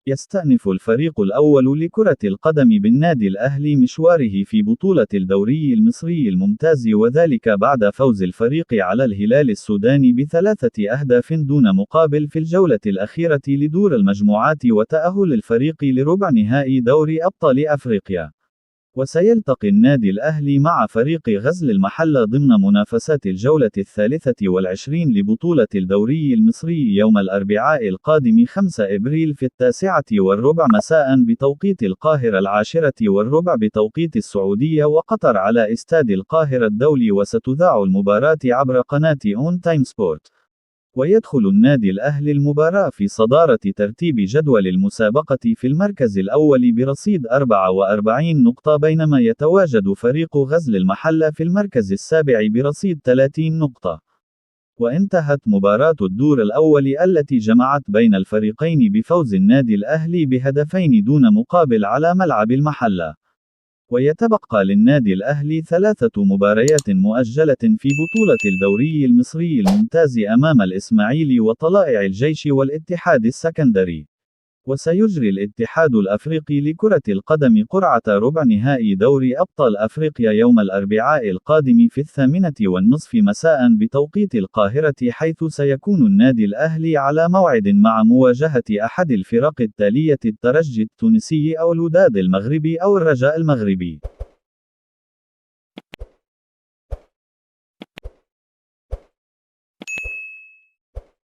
يستأنف الفريق الأول لكرة القدم بالنادي الأهلي مشواره في بطولة الدوري المصري الممتاز، وذلك بعد فوز الفريق على الهلال السوداني ب3 أهداف دون مقابل في الجولة الأخيرة لدور المجموعات، وتأهل الفريق لربع نهائي دوري أبطال أفريقيا. وسيلتقي النادي الأهلي مع فريق غزل المحلة ضمن منافسات الجولة 23 لبطولة الدوري المصري يوم الأربعاء القادم 5 إبريل في 9:15 مساء بتوقيت القاهرة، 10:15 بتوقيت السعودية وقطر، على استاد القاهرة الدولي، وستذاع المباراة عبر قناة أون تايم سبورت. ويدخل النادي الأهلي المباراة في صدارة ترتيب جدول المسابقة في المركز الأول برصيد 44 نقطة، بينما يتواجد فريق غزل المحلة في المركز السابع برصيد 30 نقطة. وانتهت مباراة الدور الأول التي جمعت بين الفريقين بفوز النادي الأهلي بهدفين دون مقابل على ملعب المحلة. ويتبقى للنادي الأهلي 3 مباريات مؤجلة في بطولة الدوري المصري الممتاز أمام الإسماعيلي وطلائع الجيش والاتحاد السكندري. وسيجري الاتحاد الأفريقي لكرة القدم قرعة ربع نهائي دوري أبطال أفريقيا يوم الأربعاء القادم في 8:30 مساء بتوقيت القاهرة، حيث سيكون النادي الأهلي على موعد مع مواجهة أحد الفرق التالية: الترجي التونسي أو الوداد المغربي أو الرجاء المغربي.